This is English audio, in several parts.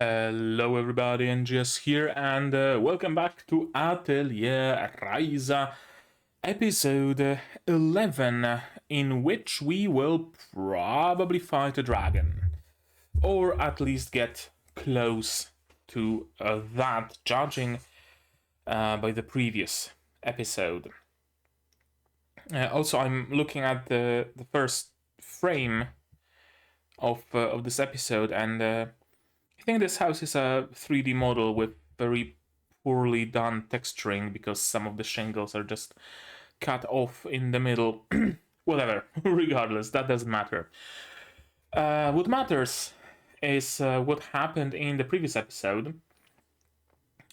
Hello everybody, NGS here, and welcome back to Atelier Ryza, episode 11, in which we will probably fight a dragon. Or at least get close to that, judging by the previous episode. Also, I'm looking at the first frame of this episode, and I think this house is a 3D model with very poorly done texturing because some of the shingles are just cut off in the middle. Whatever, regardless, that doesn't matter. What matters is what happened in the previous episode,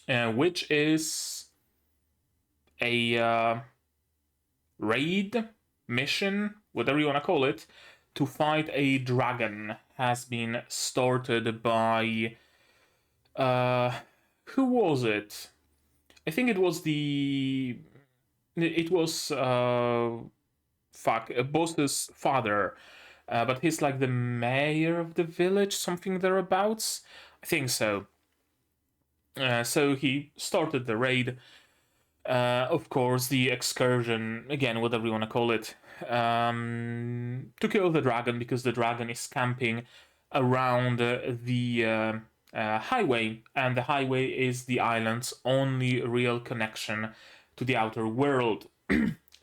which is a raid, mission, whatever you want to call it, to fight a dragon has been started by who was it? I think it was boss's father, but he's like the mayor of the village, something thereabouts. I think so. So he started the raid. Of course, the excursion, again, whatever you want to call it, to kill the dragon, because the dragon is camping around the highway, and the highway is the island's only real connection to the outer world.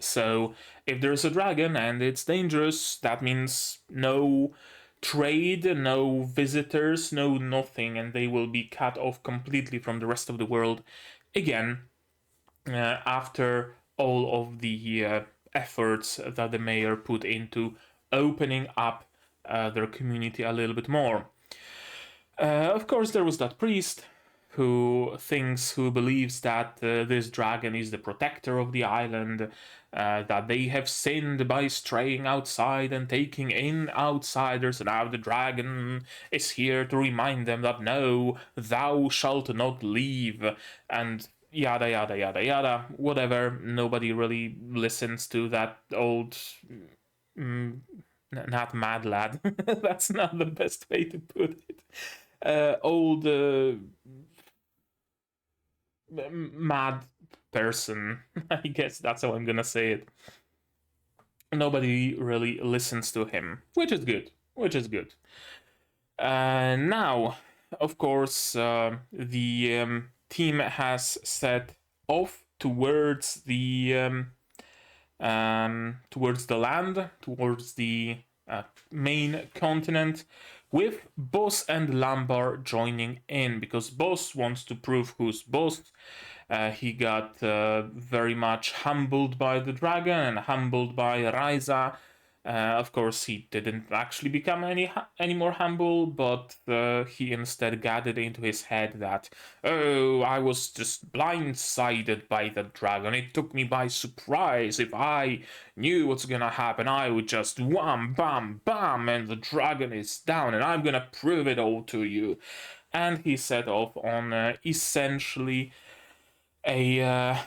So, if there's a dragon and it's dangerous, that means no trade, no visitors, no nothing, and they will be cut off completely from the rest of the world. Again, after all of the efforts that the mayor put into opening up their community a little bit more. Of course, there was that priest who believes that this dragon is the protector of the island, that they have sinned by straying outside and taking in outsiders, and now the dragon is here to remind them that no, thou shalt not leave, and yada yada yada yada, whatever. Nobody really listens to that old not mad lad. That's not the best way to put it. Old mad person. I guess that's how I'm gonna say it. Nobody really listens to him, which is good. Now, of course, the team has set off towards the land, towards the main continent, with Boss and Lambar joining in, because Boss wants to prove who's boss. He got very much humbled by the dragon and humbled by Ryza. Of course, he didn't actually become any more humble, but he instead got it into his head that, oh, I was just blindsided by the dragon. It took me by surprise. If I knew what's gonna happen, I would just wham, bam, bam, and the dragon is down, and I'm gonna prove it all to you. And he set off on essentially a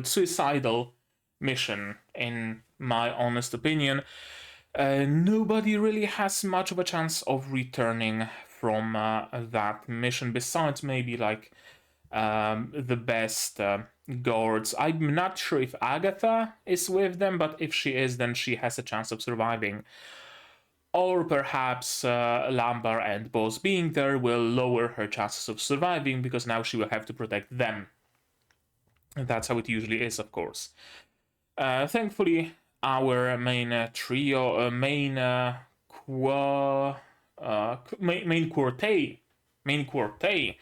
suicidal mission, in my honest opinion. Nobody really has much of a chance of returning from that mission, besides maybe like the best guards. I'm not sure if Agatha is with them, but if she is, then she has a chance of surviving. Or perhaps Lambar and Boss being there will lower her chances of surviving, because now she will have to protect them. And that's how it usually is, of course. Thankfully, our main main quartet,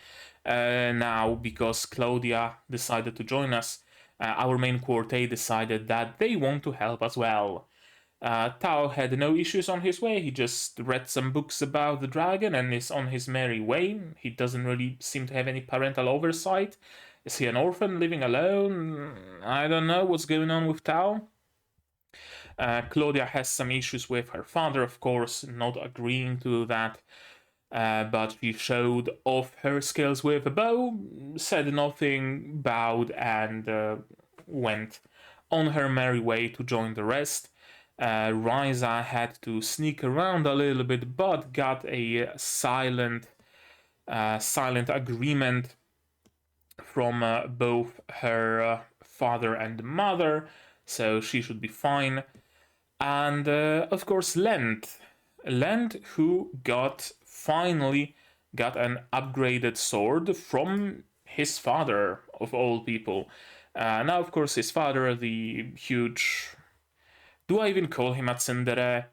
now, because Claudia decided to join us, our main quartet decided that they want to help as well. Tao had no issues on his way. He just read some books about the dragon and is on his merry way. He doesn't really seem to have any parental oversight. Is he an orphan living alone? I don't know what's going on with Tao. Claudia has some issues with her father, of course, not agreeing to that. But she showed off her skills with a bow, said nothing, bowed, and went on her merry way to join the rest. Ryza had to sneak around a little bit, but got a silent agreement from both her father and mother, so she should be fine. And of course, Lent, who finally got an upgraded sword from his father, of all people. Now, of course, his father, the huge. Do I even call him a tsundere?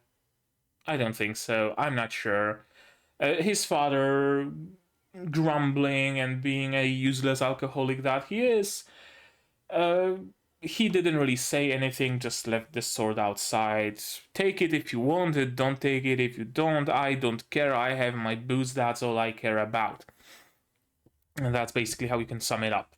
I don't think so. I'm not sure. His father, grumbling and being a useless alcoholic that he is, uh, he didn't really say anything, just left the sword outside. Take it if you want it, don't take it if you don't. I don't care, I have my boots, that's all I care about. And that's basically how you can sum it up.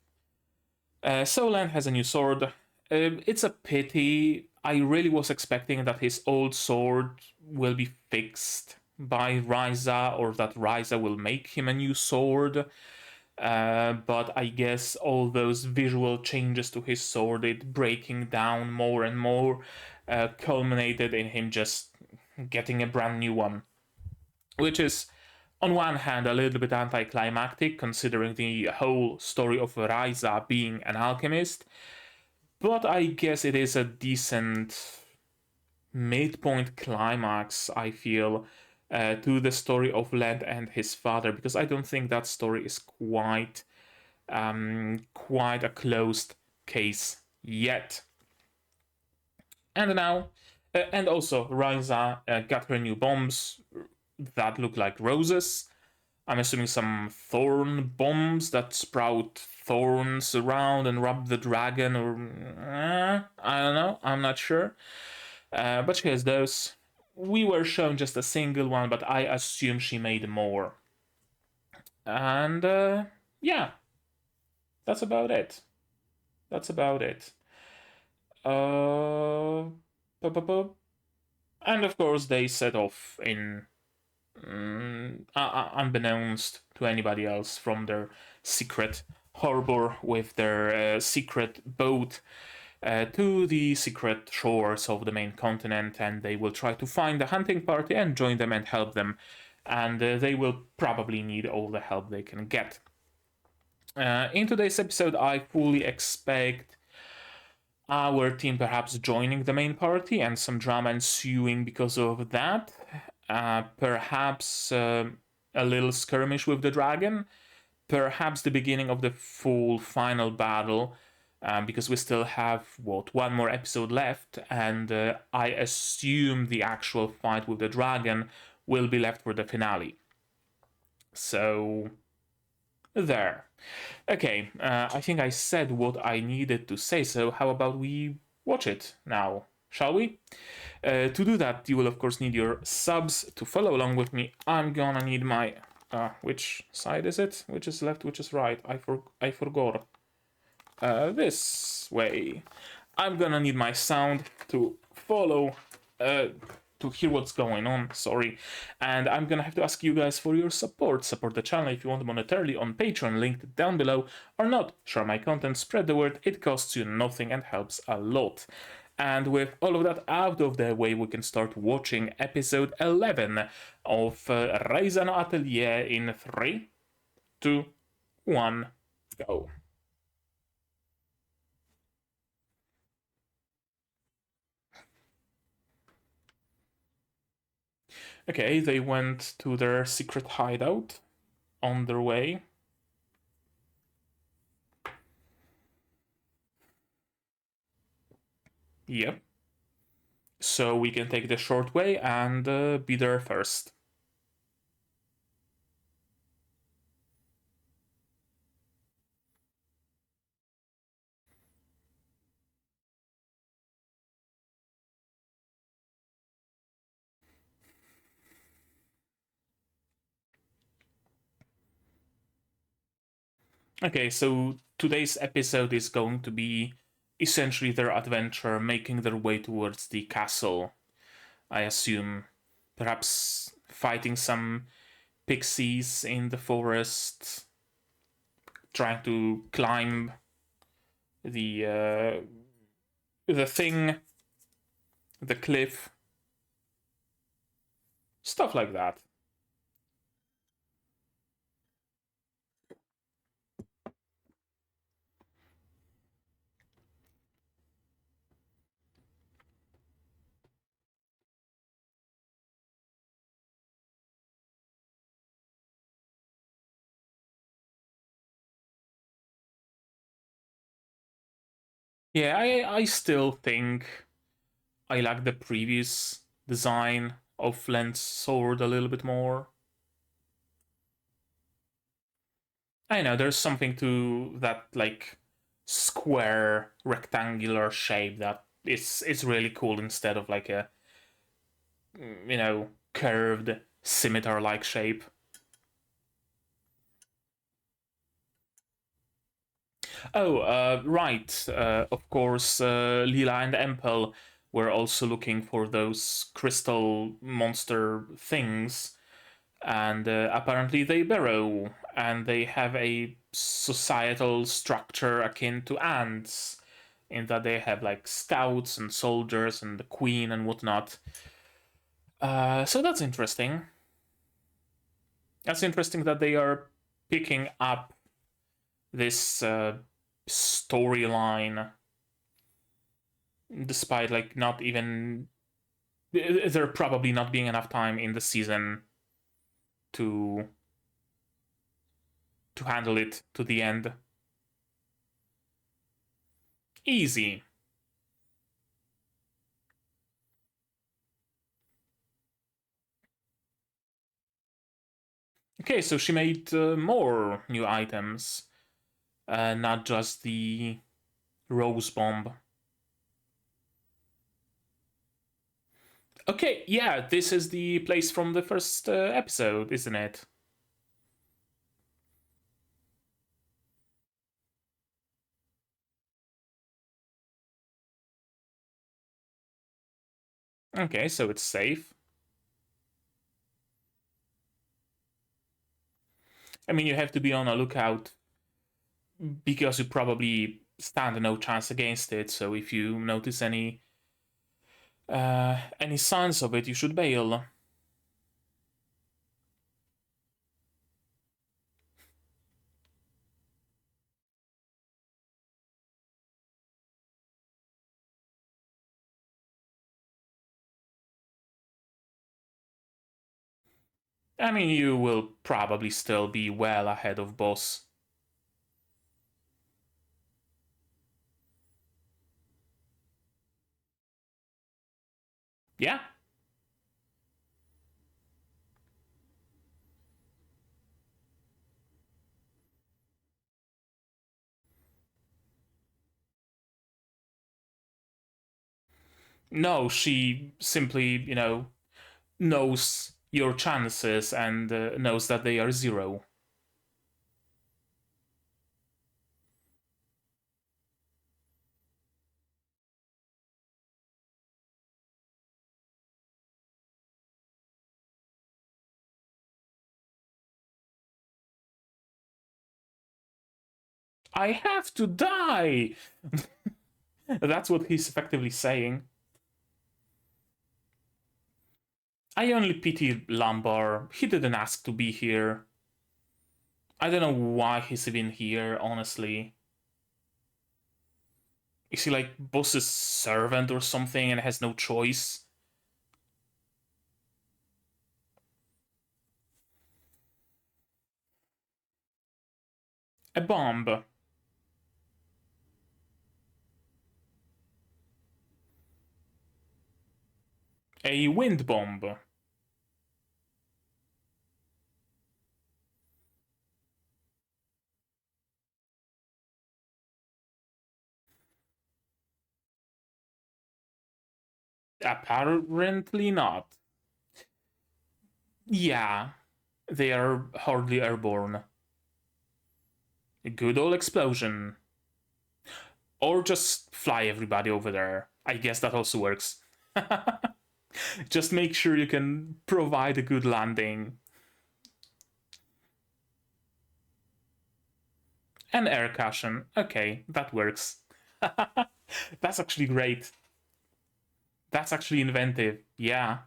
Solan has a new sword. It's a pity. I really was expecting that his old sword will be fixed by Ryza, or that Ryza will make him a new sword. But I guess all those visual changes to his sword, it breaking down more and more, culminated in him just getting a brand new one. Which is, on one hand, a little bit anticlimactic, considering the whole story of Ryza being an alchemist, but I guess it is a decent midpoint climax, I feel, to the story of Lent and his father, because I don't think that story is quite a closed case yet. And now, and also Ryza got her new bombs that look like roses. I'm assuming some thorn bombs that sprout thorns around and rub the dragon, or I don't know, I'm not sure. But she has those. We were shown just a single one, but I assume she made more. And yeah, that's about it. That's about it. Uh, and of course, they set off in unbeknownst to anybody else from their secret harbor with their secret boat to the secret shores of the main continent, and they will try to find the hunting party and join them and help them. And they will probably need all the help they can get. In today's episode, I fully expect our team perhaps joining the main party and some drama ensuing because of that. Perhaps a little skirmish with the dragon. Perhaps the beginning of the full final battle, because we still have, one more episode left, and I assume the actual fight with the dragon will be left for the finale. So, there. Okay, I think I said what I needed to say, so how about we watch it now, shall we? To do that, you will of course need your subs to follow along with me. I'm gonna need my... which side is it? Which is left, which is right? I forgot. This way. I'm gonna need my sound to follow, to hear what's going on, sorry. And I'm gonna have to ask you guys for your support. Support the channel if you want monetarily on Patreon, linked down below, or not. Share my content, spread the word, it costs you nothing and helps a lot. And with all of that out of the way, we can start watching episode 11 of Ryza no Atelier in 3, 2, 1, go. Okay, they went to their secret hideout on their way. Yep. So we can take the short way and be there first. Okay, so today's episode is going to be essentially their adventure, making their way towards the castle. I assume perhaps fighting some pixies in the forest, trying to climb the thing the cliff, stuff like that. Yeah, I still think I like the previous design of Lent's sword a little bit more. I know there's something to that like square rectangular shape that it's really cool instead of like a curved scimitar like shape. Oh, right. Of course, Lila and Empel were also looking for those crystal monster things, and apparently they burrow, and they have a societal structure akin to ants, in that they have like scouts and soldiers and the queen and whatnot. So that's interesting. That's interesting that they are picking up this storyline despite like not even there probably not being enough time in the season to handle it to the end. Easy. Okay, so she made more new items, not just the rose bomb. Okay, yeah, this is the place from the first episode, isn't it? Okay, so it's safe. I mean, you have to be on a lookout because you probably stand no chance against it. So if you notice any signs of it, you should bail. I mean, you will probably still be well ahead of boss. Yeah? No, she simply, knows your chances and knows that they are zero. I have to die! That's what he's effectively saying. I only pity Lambar. He didn't ask to be here. I don't know why he's even here, honestly. Is he like boss's servant or something and has no choice? A bomb. A wind bomb. Apparently not. Yeah, they are hardly airborne. A good old explosion. Or just fly everybody over there. I guess that also works. Just make sure you can provide a good landing. And air cushion. Okay, that works. That's actually great. That's actually inventive. Yeah.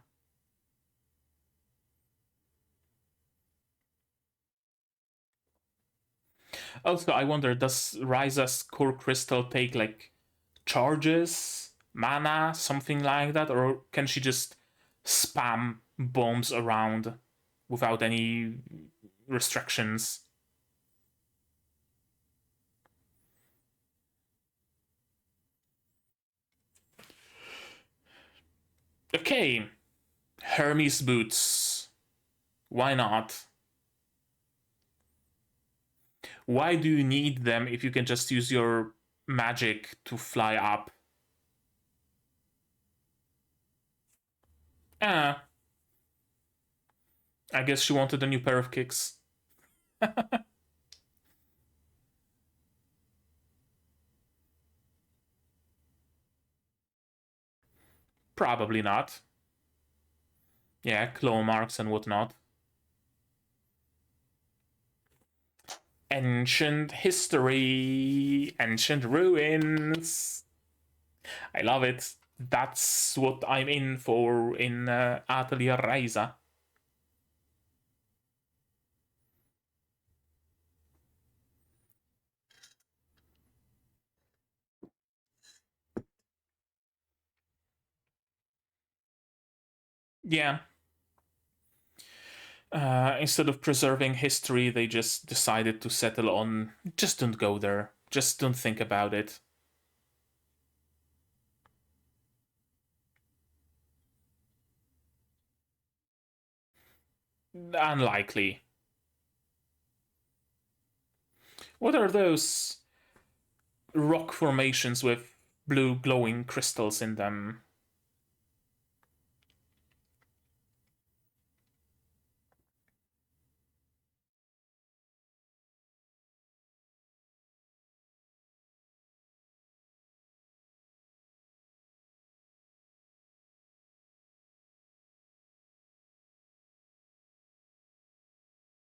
Also, I wonder, does Ryza's core crystal take like charges, mana, something like that, or can she just spam bombs around without any restrictions? Okay, Hermes boots. Why not? Why do you need them if you can just use your magic to fly up? Ah, I guess she wanted a new pair of kicks. Probably not. Yeah, claw marks and whatnot. Ancient history, ancient ruins. I love it. That's what I'm in for in Atelier Ryza. Yeah. Instead of preserving history, they just decided to settle on just don't go there. Just don't think about it. Unlikely. What are those rock formations with blue glowing crystals in them?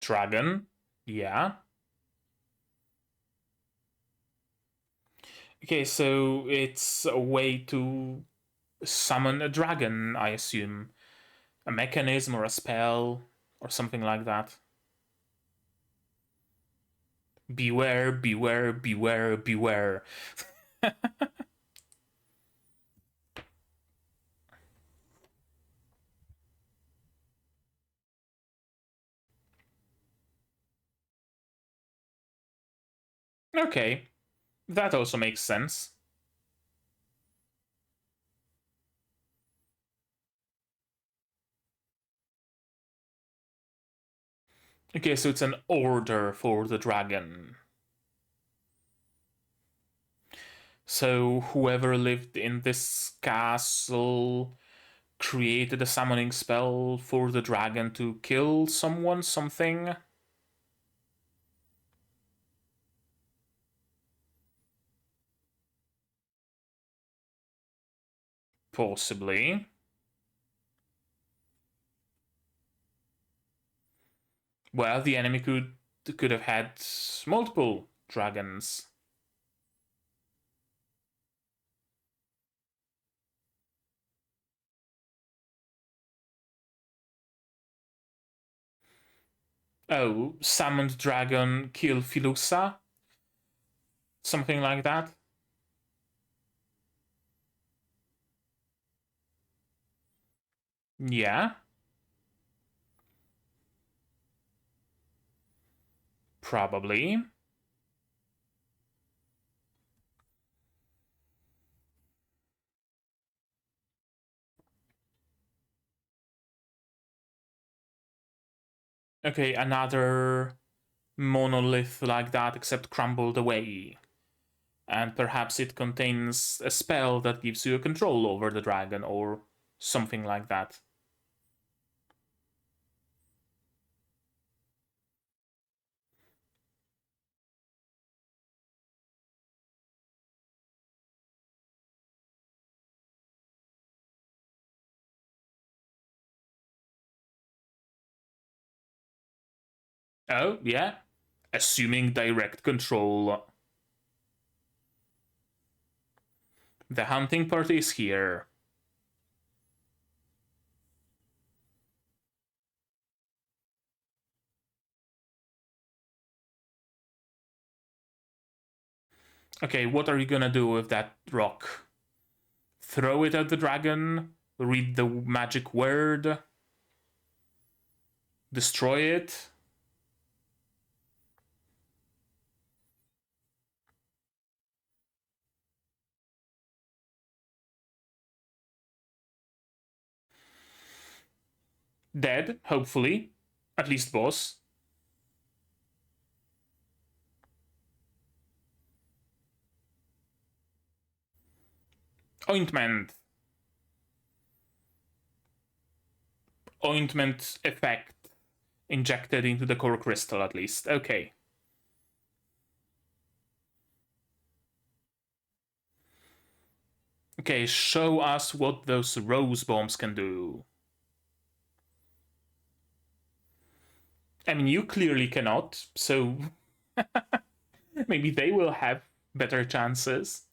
Dragon? Yeah. Okay, so it's a way to summon a dragon, I assume. A mechanism or a spell or something like that. Beware, beware, beware, beware. Okay, that also makes sense. Okay, so it's an order for the dragon. So whoever lived in this castle created a summoning spell for the dragon to kill someone, something? Possibly. Well, the enemy could have had multiple dragons. Oh, summoned dragon kill Filusa? Something like that? Yeah, probably. Okay, another monolith like that, except crumbled away. And perhaps it contains a spell that gives you a control over the dragon or something like that. Oh, yeah. Assuming direct control. The hunting party is here. Okay, what are you gonna do with that rock? Throw it at the dragon? Read the magic word? Destroy it? Dead, hopefully. At least boss. Ointment. Ointment effect injected into the core crystal, at least. Okay. Okay, show us what those rose bombs can do. I mean, you clearly cannot, so maybe they will have better chances.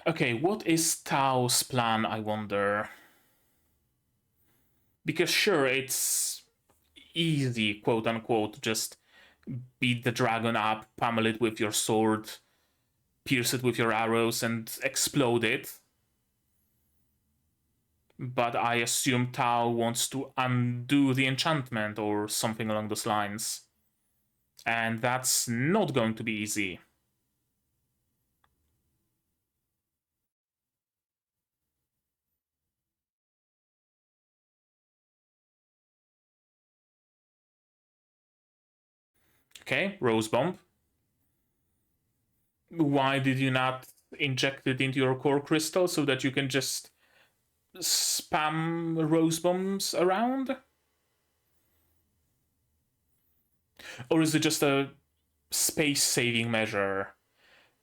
Okay, what is Tao's plan, I wonder? Because sure, it's easy, quote unquote, just beat the dragon up, pummel it with your sword, pierce it with your arrows, and explode it. But I assume Tao wants to undo the enchantment or something along those lines. And that's not going to be easy. Okay, Rose Bomb. Why did you not inject it into your core crystal so that you can just spam Rose Bombs around? Or is it just a space saving measure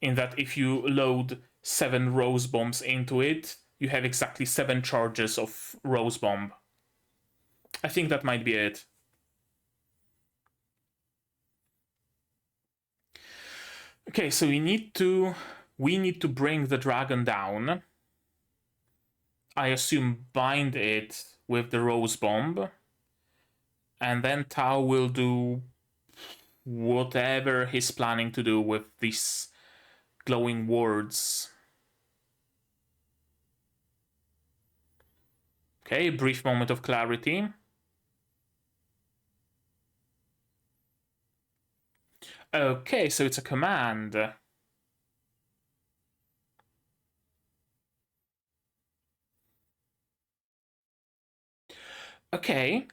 in that if you load 7 Rose Bombs into it, you have exactly 7 charges of Rose Bomb? I think that might be it. Okay, so we need to bring the dragon down. I assume bind it with the Rose Bomb, and then Tao will do whatever he's planning to do with these glowing words. Okay, brief moment of clarity. Okay, so it's a command. Okay.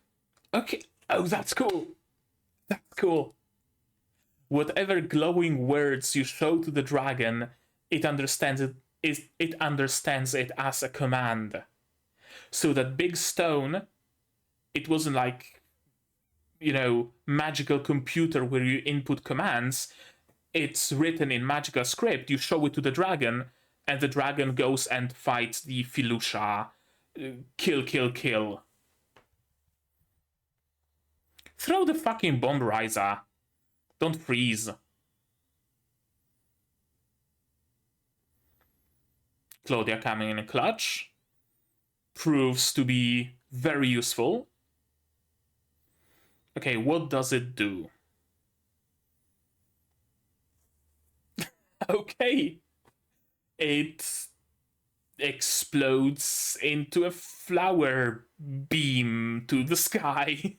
Okay. Oh, that's cool. That's cool. Whatever glowing words you show to the dragon, it understands it understands it as a command. So that big stone, it wasn't like, magical computer where you input commands. It's written in magical script. You show it to the dragon, and the dragon goes and fights the Filusha. Kill, kill, kill. Throw the fucking bomb, Ryza. Don't freeze. Claudia coming in a clutch. Proves to be very useful. Okay, what does it do? Okay. It explodes into a flower beam to the sky.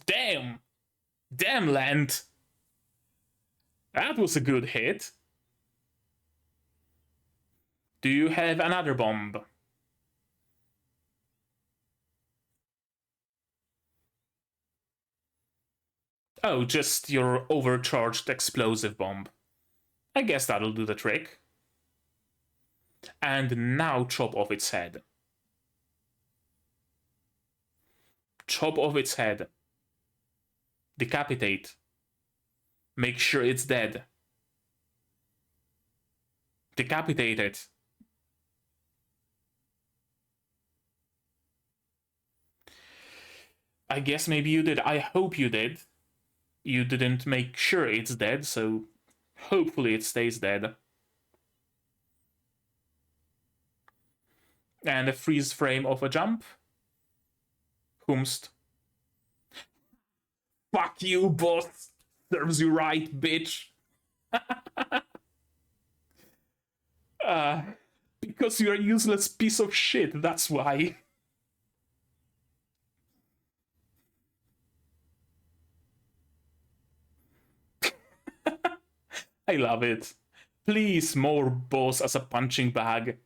Damn. Damn, Lent. That was a good hit. Do you have another bomb? Oh, just your overcharged explosive bomb. I guess that'll do the trick. And now chop off its head. Chop off its head. Decapitate. Make sure it's dead. Decapitate it. I guess maybe you did. I hope you did. You didn't make sure it's dead, so hopefully it stays dead. And a freeze frame of a jump. Whomst. Fuck you, boss. Serves you right, bitch. uh, because you're a useless piece of shit, that's why. I love it. Please, more boss as a punching bag.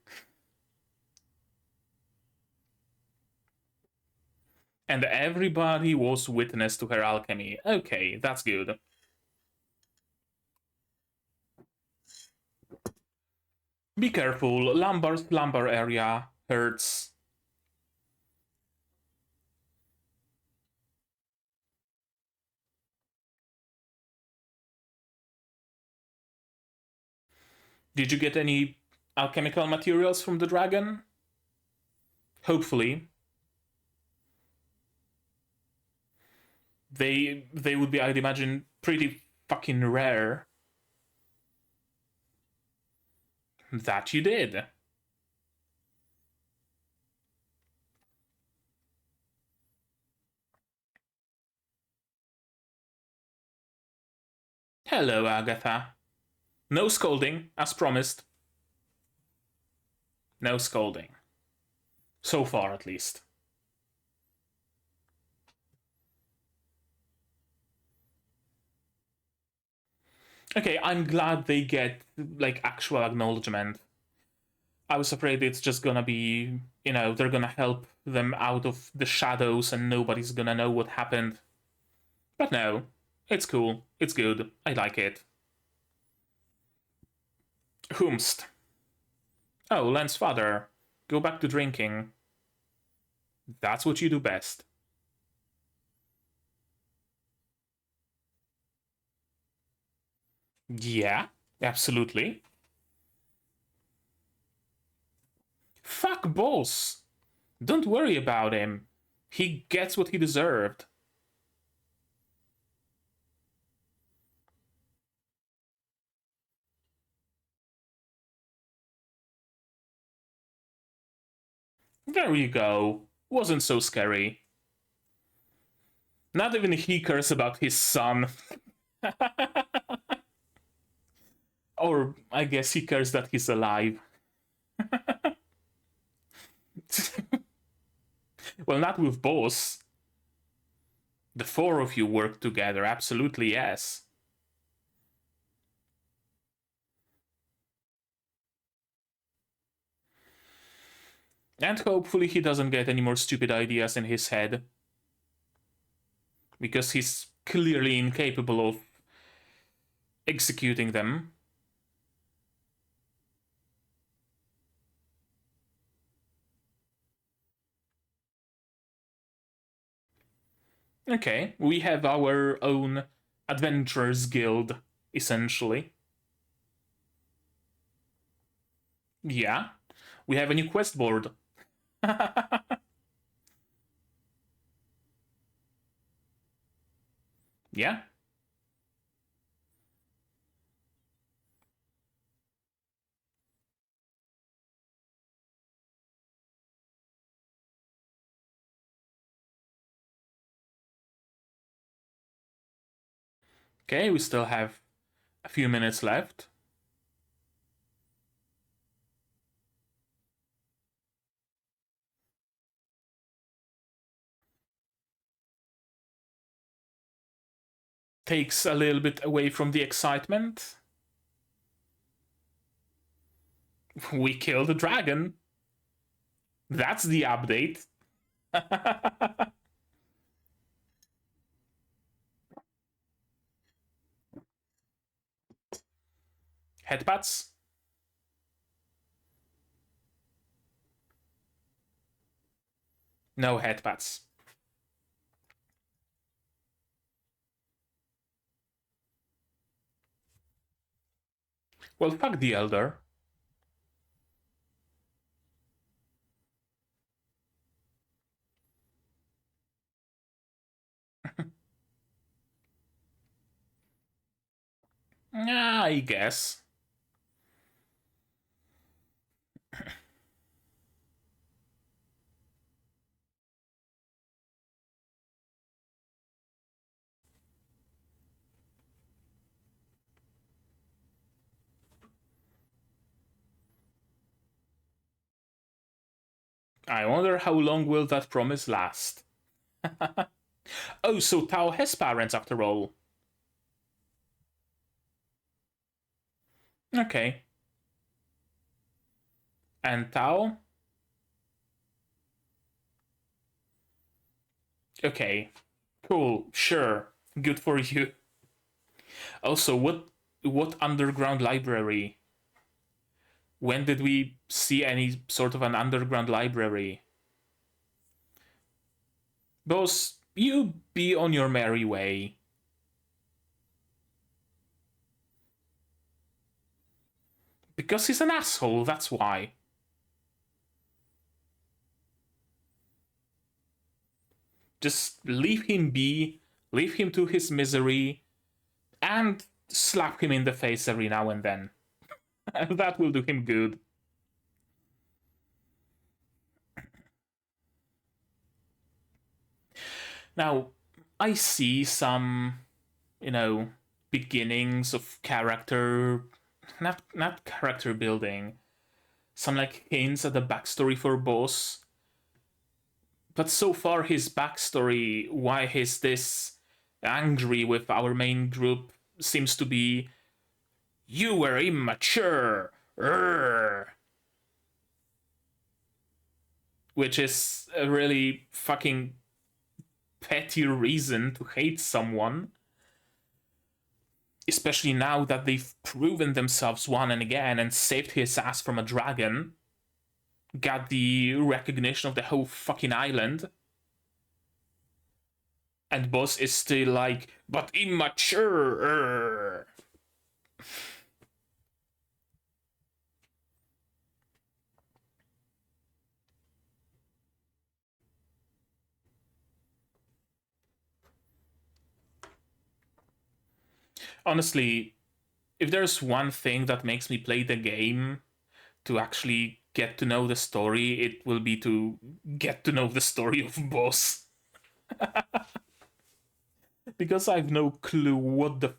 And everybody was witness to her alchemy. Okay, that's good. Be careful, lumbar area hurts. Did you get any alchemical materials from the dragon? Hopefully. They would be, I'd imagine, pretty fucking rare. That you did. Hello, Agatha. No scolding, as promised. No scolding. So far, at least. Okay, I'm glad they get, like, actual acknowledgement. I was afraid it's just gonna be, they're gonna help them out of the shadows and nobody's gonna know what happened. But no, it's cool. It's good. I like it. Whomst. Oh, Len's father. Go back to drinking. That's what you do best. Yeah, absolutely. Fuck boss. Don't worry about him. He gets what he deserved. There you go. Wasn't so scary. Not even he cares about his son. Or I guess he cares that he's alive. Well, not with boss. The four of you work together, absolutely yes. And hopefully he doesn't get any more stupid ideas in his head. Because he's clearly incapable of executing them. Okay, we have our own adventurers guild, essentially. Yeah, we have a new quest board. Yeah. Okay, we still have a few minutes left. Takes a little bit away from the excitement. We killed a dragon. That's the update. Headpats? No headpats. Well, fuck the Elder. I guess. I wonder how long will that promise last. Oh, so Tao has parents after all. Okay. And Tao? Okay. Cool. Sure. Good for you. Also, what underground library? When did we see any sort of an underground library? Boss, you be on your merry way. Because he's an asshole, that's why. Just leave him be, leave him to his misery, and slap him in the face every now and then. That will do him good. Now, I see some, beginnings of character, not character building, some like hints at the backstory for Boss. But so far, his backstory, why he's this angry with our main group, seems to be, you were immature. Urgh. Which is a really fucking petty reason to hate someone. Especially now that they've proven themselves one and again and saved his ass from a dragon. Got the recognition of the whole fucking island. And Boss is still like, but immature. Honestly, if there's one thing that makes me play the game to actually get to know the story, it will be to get to know the story of Boss. Because I've no clue what the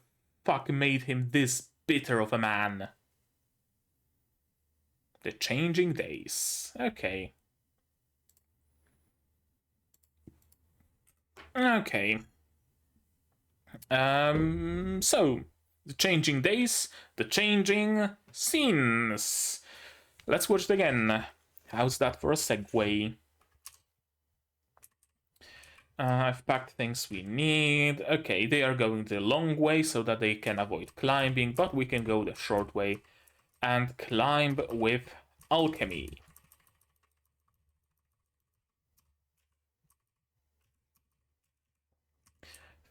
fuck made him this bitter of a man. The changing days. Okay. Okay. So, the changing days, the changing scenes. Let's watch it again. How's that for a segue? I've packed things we need. Okay, they are going the long way so that they can avoid climbing, but we can go the short way and climb with alchemy.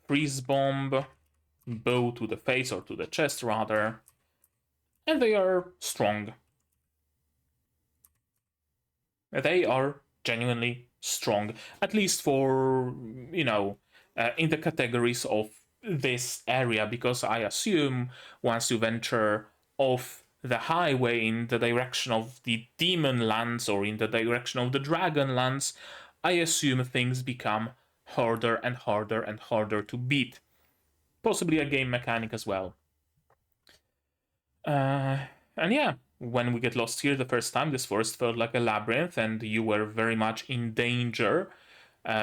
Freeze bomb, bow to the face or to the chest rather, and they are strong. They are genuinely strong, at least for, in the categories of this area, because I assume once you venture off the highway in the direction of the demon lands or in the direction of the dragon lands, I assume things become harder and harder and harder to beat. Possibly a game mechanic as well. And yeah, when we get lost here the first time, this forest felt like a labyrinth, and you were very much in danger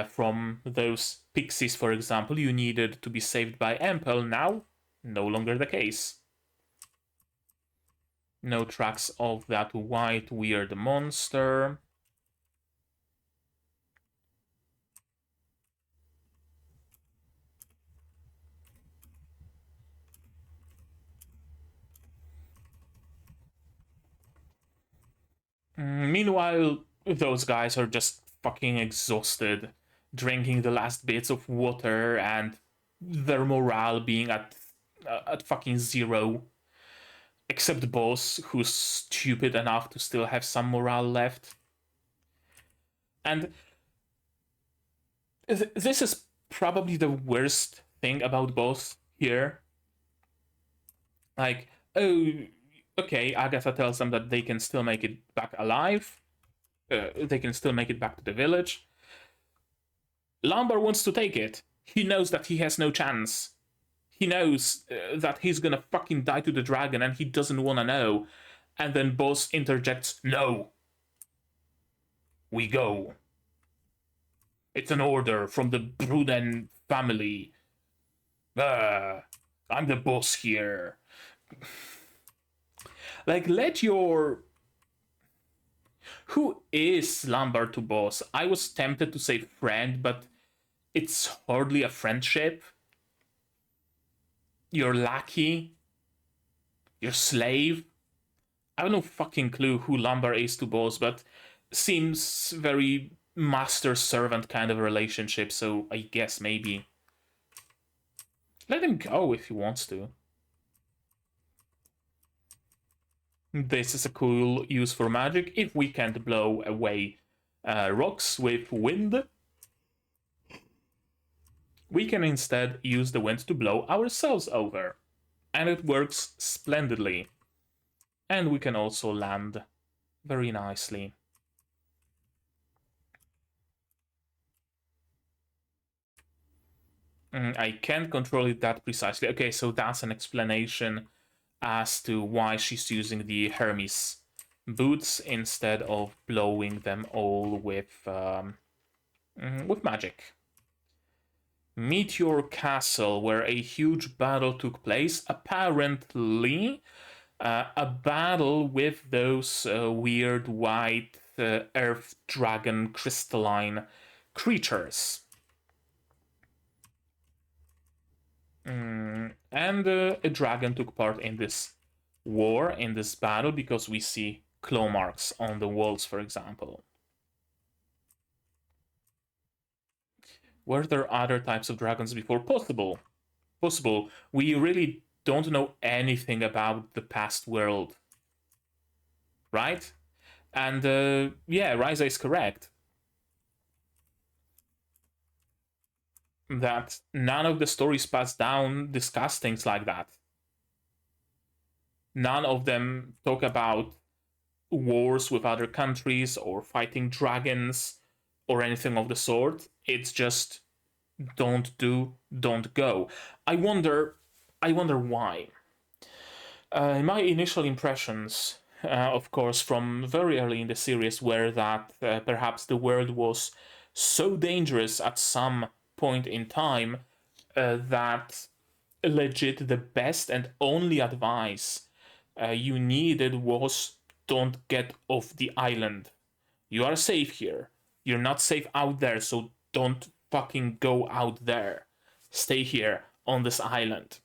from those pixies, for example. You needed to be saved by Empel. Now, no longer the case. No tracks of that white weird monster. Meanwhile, those guys are just fucking exhausted, drinking the last bits of water and their morale being at fucking zero. Except Boss, who's stupid enough to still have some morale left. And this is probably the worst thing about Boss here. Like, oh, okay, Agatha tells them that they can still make it back alive. They can still make it back to the village. Lambar wants to take it. He knows that he has no chance. He knows that he's gonna fucking die to the dragon and he doesn't wanna know. And then Boss interjects, no. We go. It's an order from the Bruden family. I'm the boss here. Like, let your... Who is Lambert to boss? I was tempted to say friend, but it's hardly a friendship. Your lackey? Your slave? I have no fucking clue who Lambert is to boss, but seems very master-servant kind of relationship, so I guess maybe. Let him go if he wants to. This is a cool use for magic. If we can't blow away rocks with wind, we can instead use the wind to blow ourselves over. And it works splendidly. And we can also land very nicely. I can't control it that precisely. Okay, so that's an explanation as to why she's using the Hermes boots instead of blowing them all with magic. Meteor Castle, where a huge battle took place. Apparently, a battle with those weird white earth dragon crystalline creatures. And a dragon took part in this war, in this battle, because we see claw marks on the walls, for example. Were there other types of dragons before? Possible. Possible. We really don't know anything about the past world. Right? And yeah, Ryza is correct. That none of the stories passed down discuss things like that. None of them talk about wars with other countries or fighting dragons or anything of the sort. It's just don't do, don't go. I wonder why. My initial impressions, of course, from very early in the series, were that perhaps the world was so dangerous at some point in time that legit the best and only advice you needed was don't get off the island. You are safe here. You're not safe out there, so don't fucking go out there. Stay here on this island.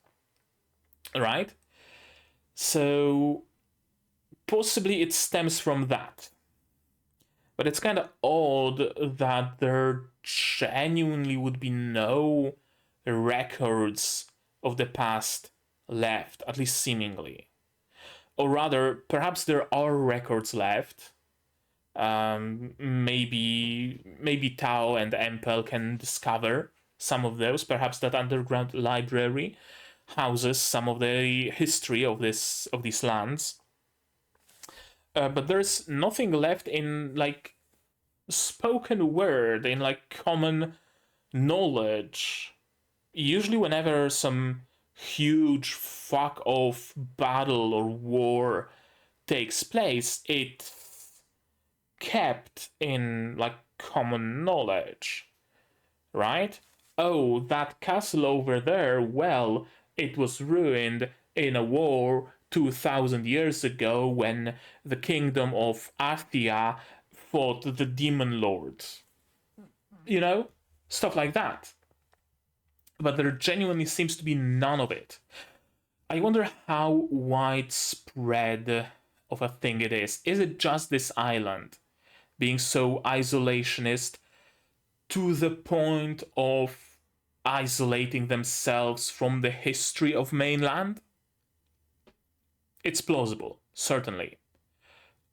Right? So possibly it stems from that. But it's kind of odd that there genuinely would be no records of the past left, at least seemingly. Or rather, perhaps there are records left. Maybe Tao and Empel can discover some of those. Perhaps that underground library houses some of the history of these lands. But there's nothing left in like spoken word, in like common knowledge. Usually whenever some huge fuck off battle or war takes place, it kept in like common knowledge, right? Oh, that castle over there, well, it was ruined in a war 2000 years ago when the kingdom of Athia fought the demon lords. You know? Stuff like that. But there genuinely seems to be none of it. I wonder how widespread of a thing it is. Is it just this island being so isolationist to the point of isolating themselves from the history of mainland? It's plausible, certainly.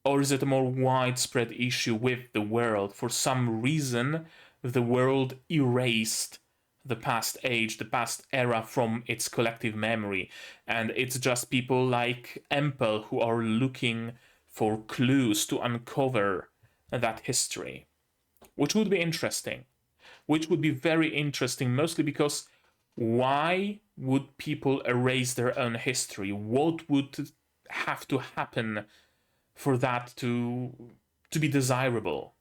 Or is it a more widespread issue with the world? For some reason, the world erased the past age, the past era from its collective memory, and it's just people like Empel who are looking for clues to uncover that history, which would be interesting. Which would be very interesting, mostly because why would people erase their own history? What would have to happen for that to be desirable?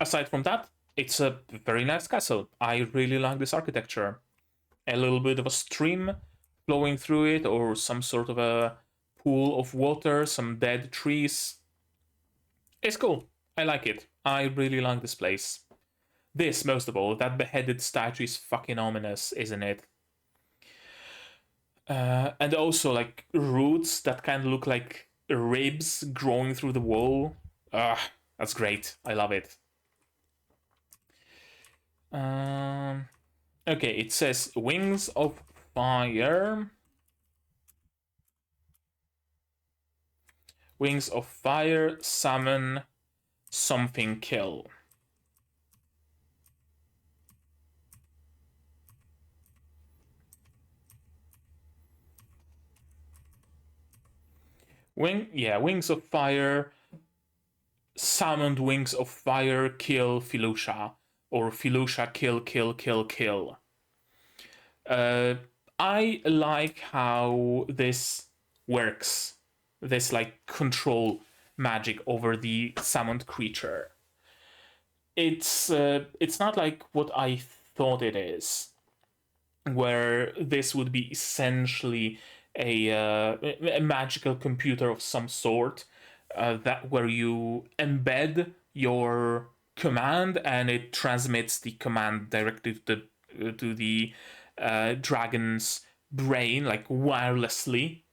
aside from that, it's a very nice castle. I really like this architecture. A little bit of a stream flowing through it, or some sort of a pool of water, some dead trees. It's cool. I like it. I really like this place. This, most of all, that beheaded statue is fucking ominous, isn't it? And also, like, roots that kind of look like ribs growing through the wall. Ah, that's great. I love it. Okay, it says Wings of Fire. Wings of Fire, summon something, kill. Wings of Fire, summoned Wings of Fire, kill Filusha. Or Filusha, kill, kill, kill, kill. I like how this works. This, like, control magic over the summoned creature. It's not like what I thought it is, where this would be essentially a magical computer of some sort, that where you embed your command and it transmits the command directly to the dragon's brain, like wirelessly,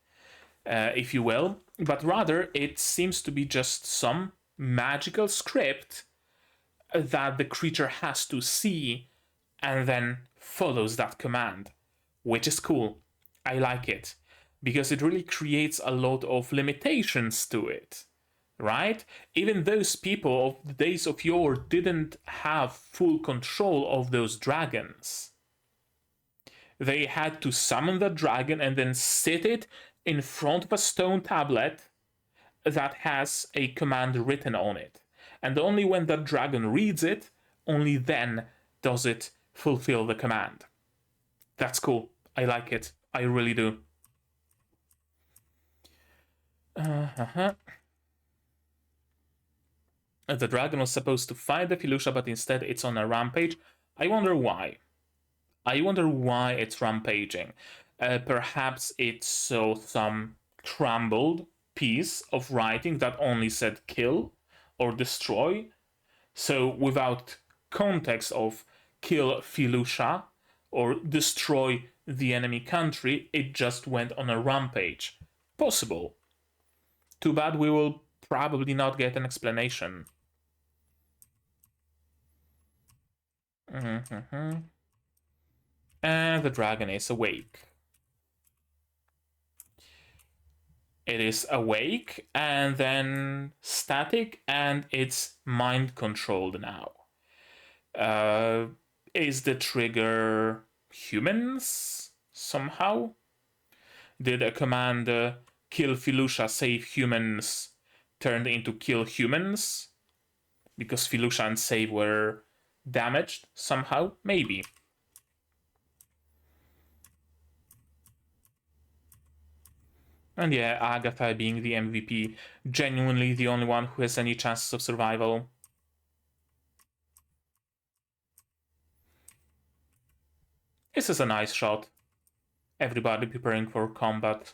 if you will. But rather, it seems to be just some magical script that the creature has to see and then follows that command, which is cool. I like it because it really creates a lot of limitations to it, right? Even those people of the days of yore didn't have full control of those dragons. They had to summon the dragon and then sit it in front of a stone tablet that has a command written on it. And only when the dragon reads it, only then does it fulfill the command. That's cool. I like it. I really do. The dragon was supposed to fight the Filusha, but instead it's on a rampage. I wonder why. I wonder why it's rampaging. Perhaps it saw some crumbled piece of writing that only said kill or destroy. So without context of kill Filusha or destroy the enemy country, it just went on a rampage. Possible. Too bad we will probably not get an explanation. And the dragon is awake. It is awake and then static, and it's mind controlled now. Is the trigger humans somehow? Did a command kill Filusha save humans turned into kill humans? Because Filusha and save were damaged somehow? Maybe. And yeah, Agatha being the MVP, genuinely the only one who has any chances of survival. This is a nice shot. Everybody preparing for combat.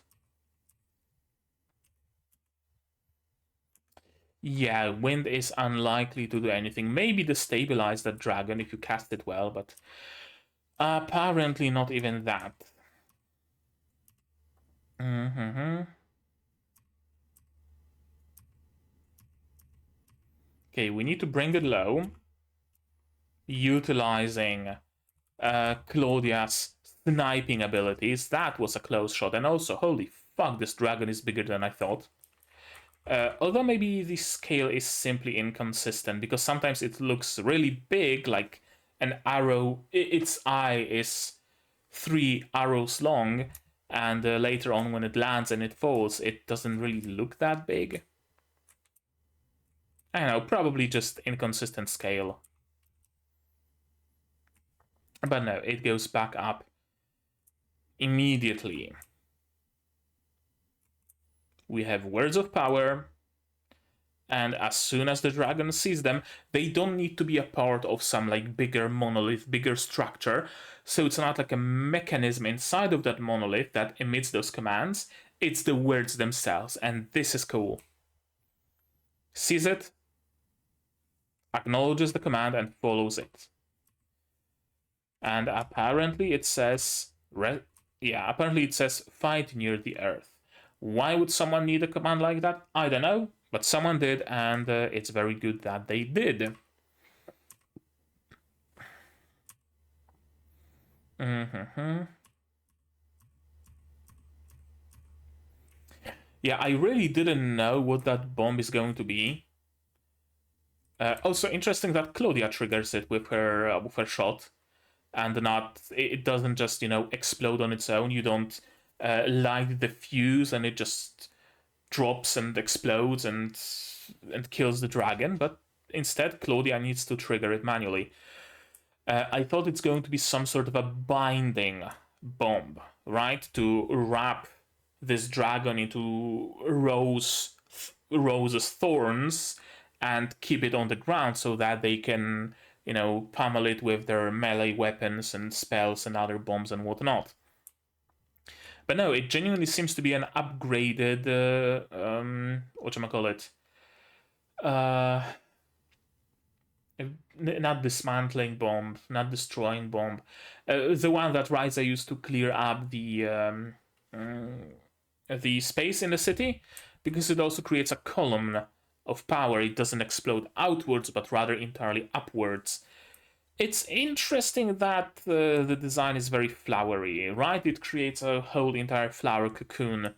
Yeah, wind is unlikely to do anything. Maybe destabilize that dragon if you cast it well, but apparently not even that. Okay, we need to bring it low, utilizing Claudia's sniping abilities. That was a close shot, and also, holy fuck, this dragon is bigger than I thought. Although maybe the scale is simply inconsistent, because sometimes it looks really big, like an arrow, its eye is 3 arrows long, and later on when it lands and it falls, it doesn't really look that big. I don't know, probably just inconsistent scale. But no, it goes back up immediately. We have Words of Power, And as soon as the dragon sees them, they don't need to be a part of some like bigger monolith, bigger structure. So it's not like a mechanism inside of that monolith that emits those commands. It's the words themselves, and this is cool. Sees it, acknowledges the command, and follows it. And apparently it says, apparently it says fight near the earth. Why would someone need a command like that? I don't know, but someone did, and it's very good that they did. Yeah, I really didn't know what that bomb is going to be. Also interesting that Claudia triggers it with her shot, and not it doesn't just explode on its own. You don't light the fuse and it just drops and explodes and kills the dragon, but instead Claudia needs to trigger it manually. I thought it's going to be some sort of a binding bomb, right? To wrap this dragon into Rose's thorns and keep it on the ground so that they can, pummel it with their melee weapons and spells and other bombs and whatnot. But no, it genuinely seems to be an upgraded, whatchamacallit? Not dismantling bomb, not destroying bomb. The one that Ryza used to clear up the space in the city, because it also creates a column of power. It doesn't explode outwards, but rather entirely upwards. It's interesting that the design is very flowery, right? It creates a whole entire flower cocoon.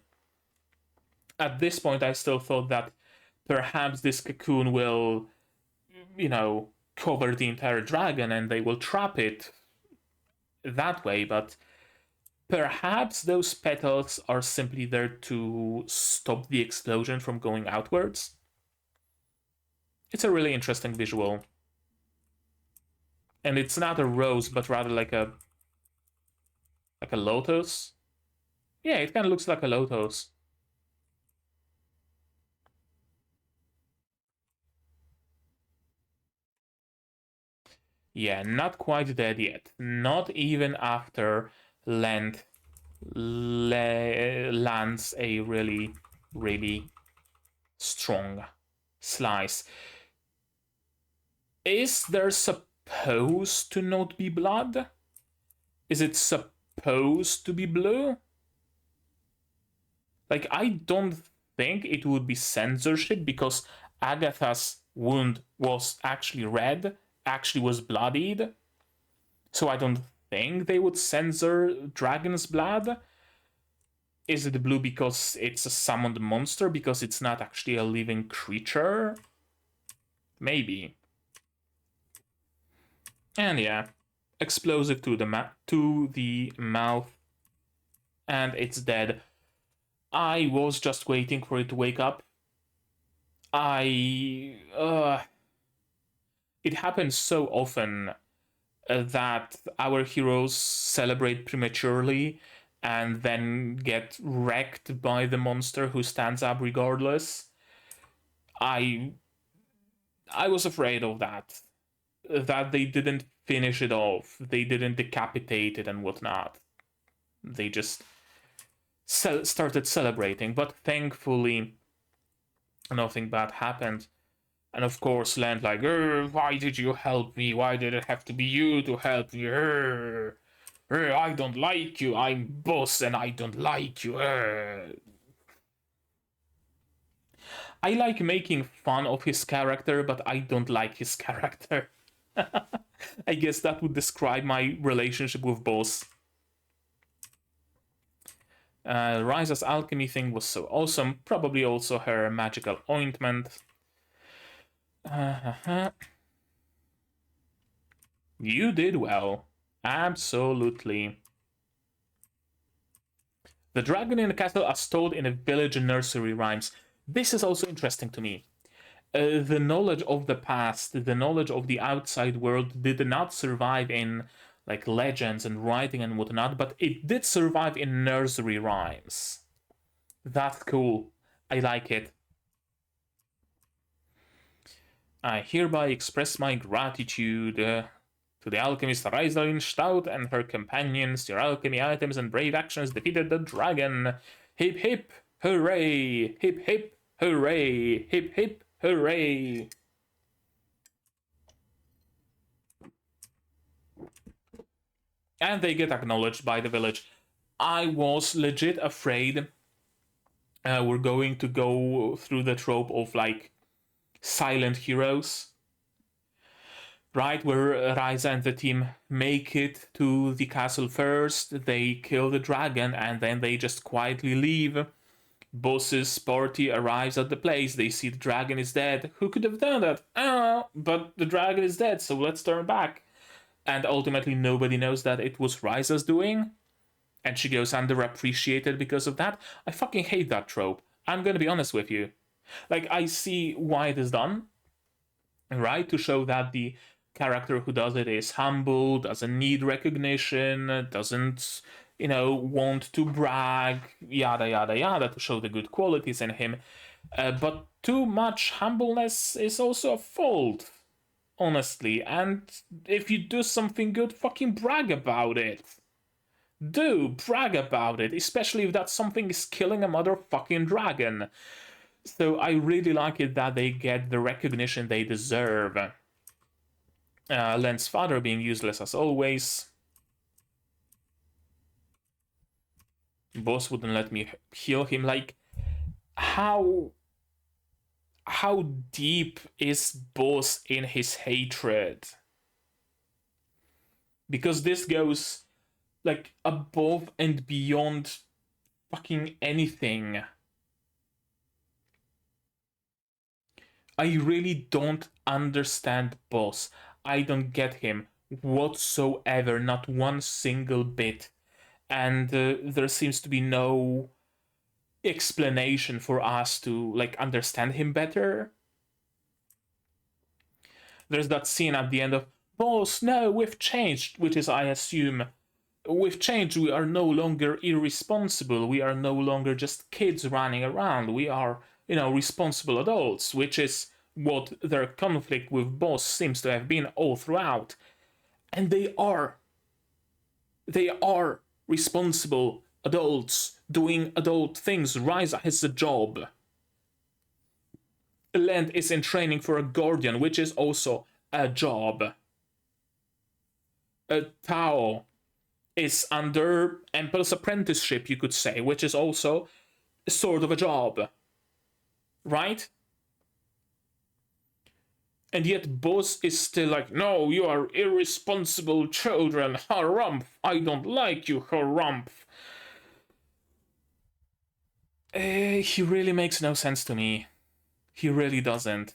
At this point, I still thought that perhaps this cocoon will, cover the entire dragon and they will trap it that way, but perhaps those petals are simply there to stop the explosion from going outwards. It's a really interesting visual. And it's not a rose, but rather like a lotus. Yeah, it kind of looks like a lotus. Yeah, not quite dead yet. Not even after Lent lands a really, really strong slice. Is there supposed to not be blood? Is it supposed to be blue? Like, I don't think it would be censorship because Agatha's wound was actually red, actually was bloodied. So I don't think they would censor dragon's blood. Is it blue because it's a summoned monster, because it's not actually a living creature? Maybe. And yeah, explosive to the mouth, and it's dead. I was just waiting for it to wake up. It happens so often that our heroes celebrate prematurely and then get wrecked by the monster who stands up regardless. I was afraid of that they didn't finish it off, they didn't decapitate it and whatnot. They just started celebrating, but thankfully nothing bad happened. And of course Lent like, why did you help me? Why did it have to be you to help me? I don't like you. I'm boss and I don't like you. I like making fun of his character, but I don't like his character. I guess that would describe my relationship with boss. Ryza's alchemy thing was so awesome. Probably also her magical ointment. You did well. Absolutely. The dragon in the castle as told in a village nursery rhymes. This is also interesting to me. The knowledge of the past, the knowledge of the outside world did not survive in like legends and writing and whatnot, but it did survive in nursery rhymes. That's cool. I like it. I hereby express my gratitude to the alchemist Ryza Stout and her companions. Your alchemy items and brave actions defeated the dragon. Hip hip hooray! Hip hip hooray! Hip hip hooray! And they get acknowledged by the village. I was legit afraid we're going to go through the trope of like silent heroes, right? Where Ryza and the team make it to the castle first, they kill the dragon, and then they just quietly leave. Boss's party arrives at the place, they see the dragon is dead. Who could have done that? But the dragon is dead, so let's turn back. And ultimately nobody knows that it was Ryza's doing, and she goes underappreciated because of that. I fucking hate that trope. I'm gonna be honest with you. Like, I see why it is done, right? To show that the character who does it is humble, doesn't need recognition, doesn't, want to brag, yada yada yada, to show the good qualities in him. But too much humbleness is also a fault, honestly. And if you do something good, fucking brag about it. Brag about it, especially if that something is killing a motherfucking dragon. So I really like it that they get the recognition they deserve. Lent's father being useless as always. Boss wouldn't let me heal him. Like, how deep is Boss in his hatred? Because this goes like above and beyond fucking anything. I really don't understand Boss. I don't get him whatsoever, not one single bit. And there seems to be no explanation for us to like understand him better. There's that scene at the end of, Boss, no, we've changed, which is, I assume, we've changed, we are no longer irresponsible, we are no longer just kids running around, we are, responsible adults, which is what their conflict with Boss seems to have been all throughout. And they are responsible adults doing adult things. Ryza has a job. Lent is in training for a guardian, which is also a job. Tao is under Empel's apprenticeship, you could say, which is also sort of a job. Right? And yet Boss is still like, no, you are irresponsible children, harumph, I don't like you, harumph. He really makes no sense to me. He really doesn't.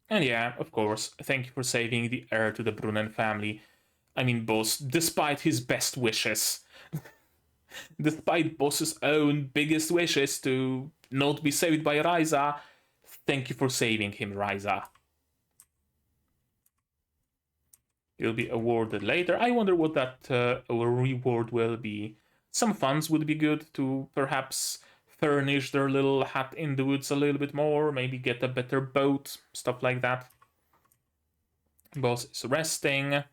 And yeah, of course, thank you for saving the heir to the Brunnen family. I mean, Boss, despite his best wishes. Despite Boss's own biggest wishes to not be saved by Ryza, thank you for saving him, Ryza. He'll be awarded later. I wonder what that reward will be. Some funds would be good to perhaps furnish their little hut in the woods a little bit more, maybe get a better boat, stuff like that. Boss is resting.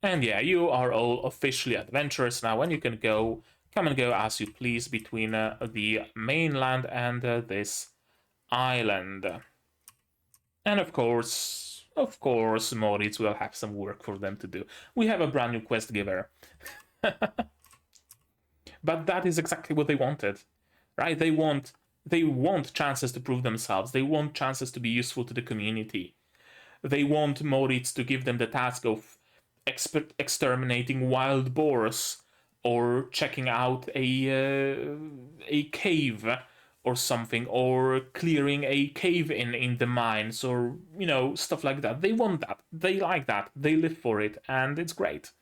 And yeah, you are all officially adventurers now, and you can come and go as you please between the mainland and this island. And of course, Moritz will have some work for them to do. We have a brand new quest giver. But that is exactly what they wanted, right? They want chances to prove themselves. They want chances to be useful to the community. They want Moritz to give them the task of exterminating wild boars or checking out a cave or something, or clearing a cave in the mines, or stuff like that. They want that. They like that. They live for it, and it's great.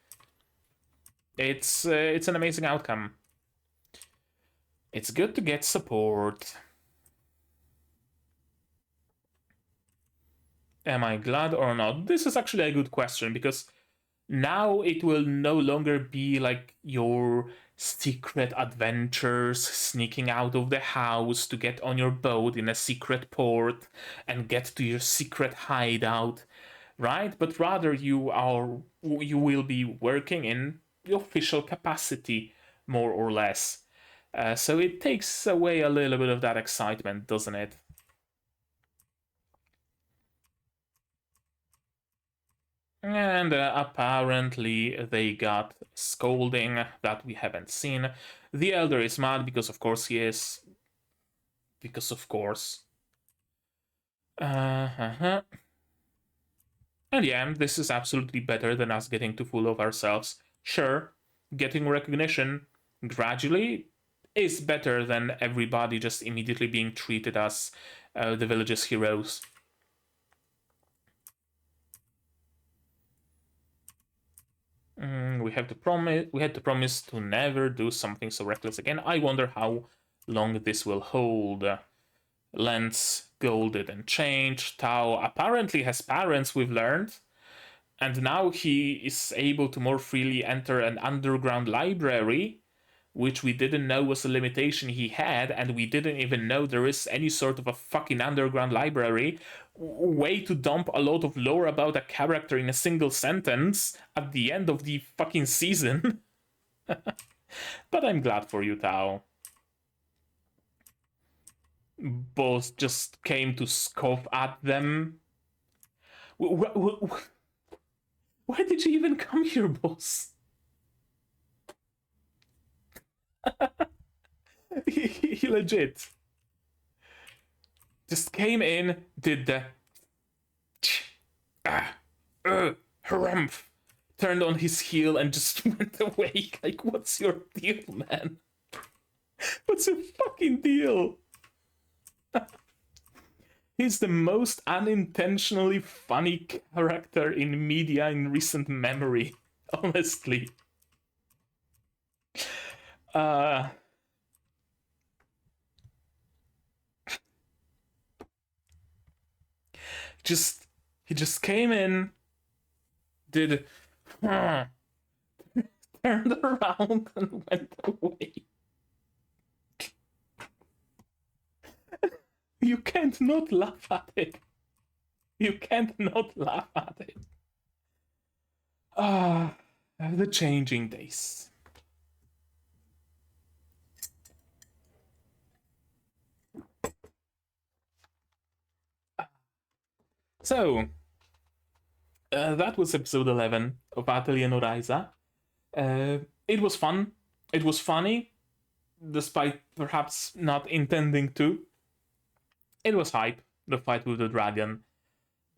It's an amazing outcome. It's good to get support. Am I glad or not? This is actually a good question, because Now it will no longer be like your secret adventures, sneaking out of the house to get on your boat in a secret port and get to your secret hideout, right? But rather you will be working in the official capacity, more or less. So it takes away a little bit of that excitement, doesn't it? And apparently they got scolding that we haven't seen. The elder is mad because of course he is. Because of course. Uh-huh. And yeah, this is absolutely better than us getting too full of ourselves. Sure, getting recognition gradually is better than everybody just immediately being treated as the village's heroes. We have to promise. We had to promise to never do something so reckless again. I wonder how long this will hold. Lent's goal didn't change. Tao apparently has parents, we've learned, and now he is able to more freely enter an underground library, which we didn't know was a limitation he had, and we didn't even know there is any sort of a fucking underground library. Way to dump a lot of lore about a character in a single sentence at the end of the fucking season. But I'm glad for you, Tao. Boss just came to scoff at them. Why did you even come here, boss? He legit just came in, did the harumph, turned on his heel and just went away. Like, what's your deal, man? What's your fucking deal? He's the most unintentionally funny character in media in recent memory, honestly. Uh, just he just came in, did turned around and went away. You can't not laugh at it. You can't not laugh at it. Ah, the changing days. So, that was episode 11 of Atelier Ryza. It was fun. It was funny, despite perhaps not intending to. It was hype, the fight with the dragon.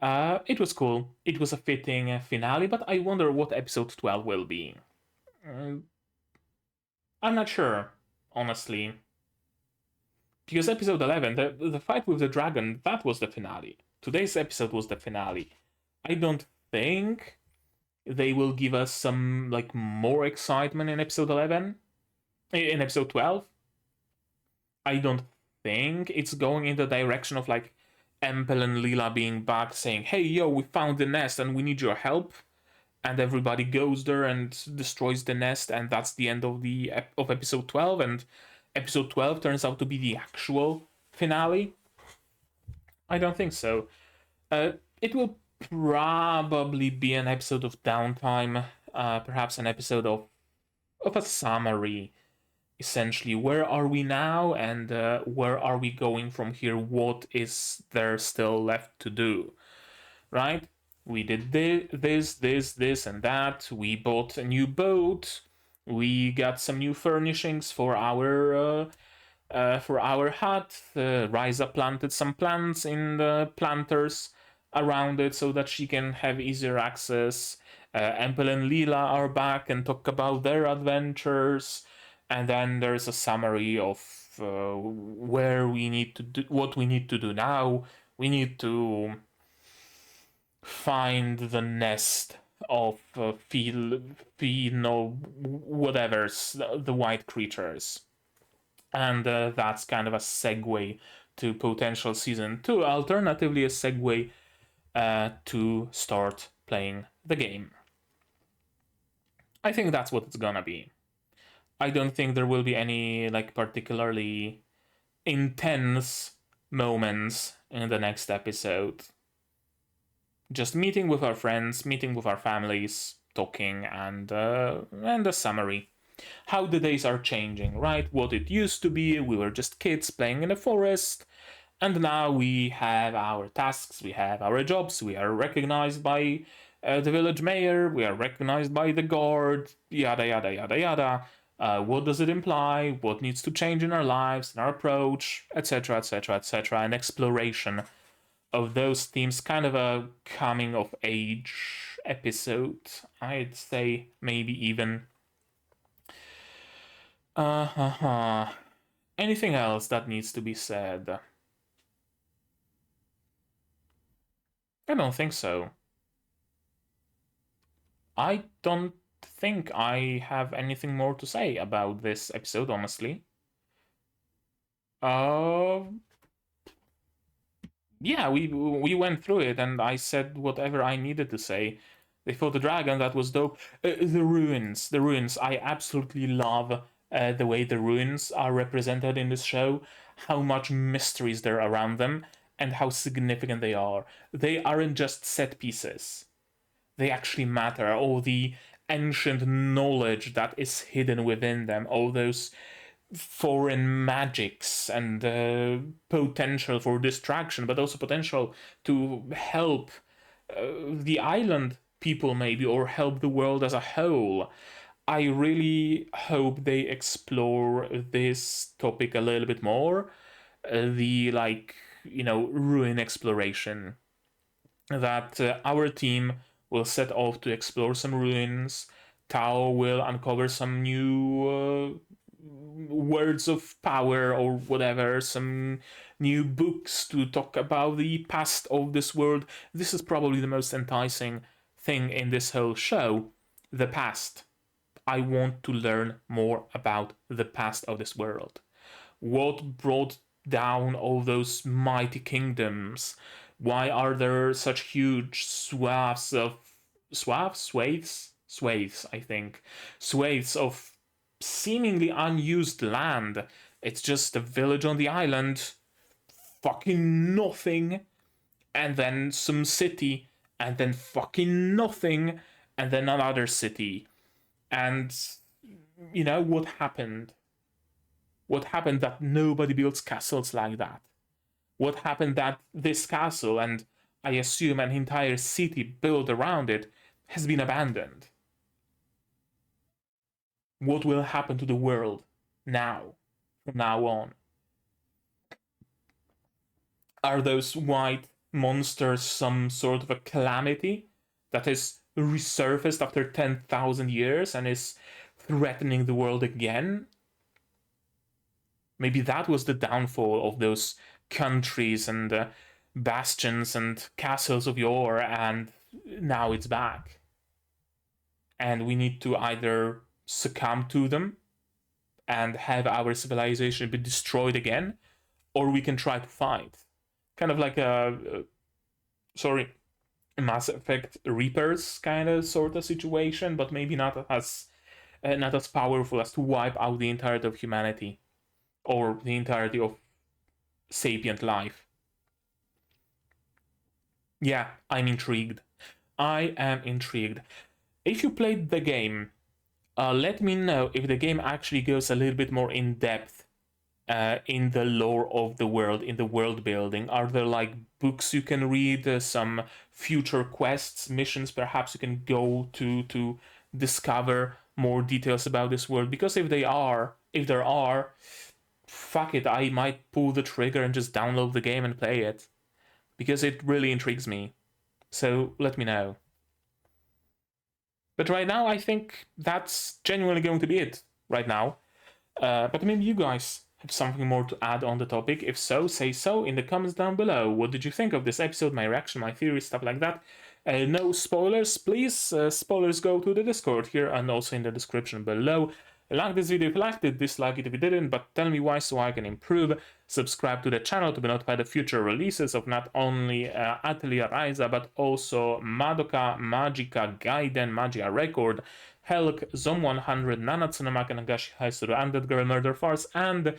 It was cool. It was a fitting finale, but I wonder what episode 12 will be. I'm not sure, honestly. Because episode 11, the fight with the dragon, that was the finale. Today's episode was the finale. I don't think they will give us some like more excitement in episode 11, in episode 12. I don't think it's going in the direction of like Empel and Lila being back saying, hey yo, we found the nest and we need your help, and everybody goes there and destroys the nest, and that's the end of the of episode 12, and episode 12 turns out to be the actual finale. I don't think so. It will probably be an episode of downtime, perhaps an episode of a summary, essentially. Where are we now, and where are we going from here? What is there still left to do? Right? We did this, and that. We bought a new boat. We got some new furnishings for our hut. Ryza planted some plants in the planters around it so that she can have easier access. Empel and Lila are back and talk about their adventures, and then there's a summary of where we need to do, what we need to do now. We need to find the nest of no whatever's the white creatures, and that's kind of a segue to potential season 2, alternatively a segue to start playing the game. I think that's what it's gonna be. I don't think there will be any like particularly intense moments in the next episode. Just meeting with our friends, meeting with our families, talking, and a summary. How the days are changing, right? What it used to be, we were just kids playing in a forest, and now we have our tasks, we have our jobs, we are recognized by the village mayor, we are recognized by the guard, yada yada yada yada. What does it imply? What needs to change in our lives, in our approach, etc., etc., etc., and exploration of those themes. Kind of a coming of age episode, I'd say, maybe even. Anything else that needs to be said? I don't think so. I don't think I have anything more to say about this episode, honestly. Uh, yeah, we went through it, and I said whatever I needed to say. They fought the dragon, that was dope. The ruins. I absolutely love the way the ruins are represented in this show. How much mysteries there are around them, and how significant they are. They aren't just set pieces. They actually matter. All the ancient knowledge that is hidden within them, all those foreign magics and potential for distraction, but also potential to help the island people, maybe, or help the world as a whole. I really hope they explore this topic a little bit more. The, like, ruin exploration. That our team will set off to explore some ruins. Tao will uncover some new words of power or whatever, some new books to talk about the past of this world. This is probably the most enticing thing in this whole show, the past. I want to learn more about the past of this world. What brought down all those mighty kingdoms? Why are there such huge swathes, I think, swathes of seemingly unused land? It's just a village on the island, fucking nothing, and then some city, and then fucking nothing, and then another city. And what happened? What happened that nobody builds castles like that? What happened that this castle, and I assume an entire city built around it, has been abandoned? What will happen to the world now, from now on? Are those white monsters some sort of a calamity that is resurfaced after 10,000 years and is threatening the world again? Maybe that was the downfall of those countries and bastions and castles of yore, and now it's back. And we need to either succumb to them and have our civilization be destroyed again, or we can try to fight. Kind of like a Mass Effect Reapers kind of sort of situation, but maybe not as powerful as to wipe out the entirety of humanity or the entirety of sapient life. Yeah, I'm intrigued. I am intrigued. If you played the game, let me know if the game actually goes a little bit more in depth in the lore of the world, in the world building. Are there like books you can read, some future quests, missions perhaps you can go to discover more details about this world? Because if there are, fuck it, I might pull the trigger and just download the game and play it, because it really intrigues me. So let me know. But right now, I think that's genuinely going to be it right now. But maybe you guys have something more to add on the topic. If so, say so in the comments down below. What did you think of this episode, my reaction, my theories, stuff like that? No spoilers, please. Spoilers go to the Discord here and also in the description below. Like this video if you liked it, dislike it if you didn't, but tell me why so I can improve. Subscribe to the channel to be notified of future releases of not only Atelier Ryza, but also Madoka Magica Gaiden Magia Record. Helk, Zom 100, Nanatsu Maka Nagashi Haisuru, Undead Girl Murder Farce, and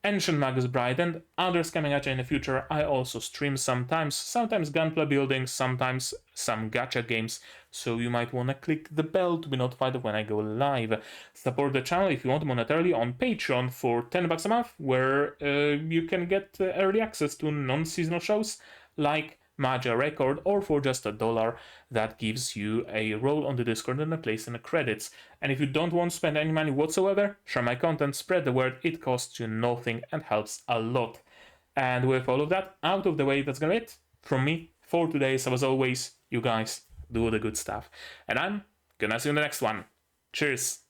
Ancient Magus Bride, and others coming at you in the future. I also stream sometimes gunplay building, sometimes some gacha games, so you might want to click the bell to be notified when I go live. Support the channel if you want monetarily on Patreon for $10 a month, where you can get early access to non-seasonal shows like Magia Record, or for just $1 that gives you a role on the Discord and a place in the credits. And if you don't want to spend any money whatsoever, share my content, spread the word, it costs you nothing and helps a lot. And with all of that out of the way, that's gonna be it from me for today. So as always, you guys do the good stuff, and I'm gonna see you in the next one. Cheers!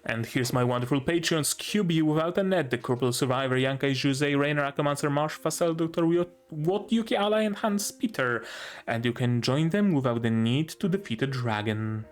And here's my wonderful Patreons: QB Without a Net, The Corporal Survivor, Yankai Jose, Rainer Akamancer, Marsh, Fasel, Dr. What, Yuki Ally, and Hans Peter. And you can join them without the need to defeat a dragon.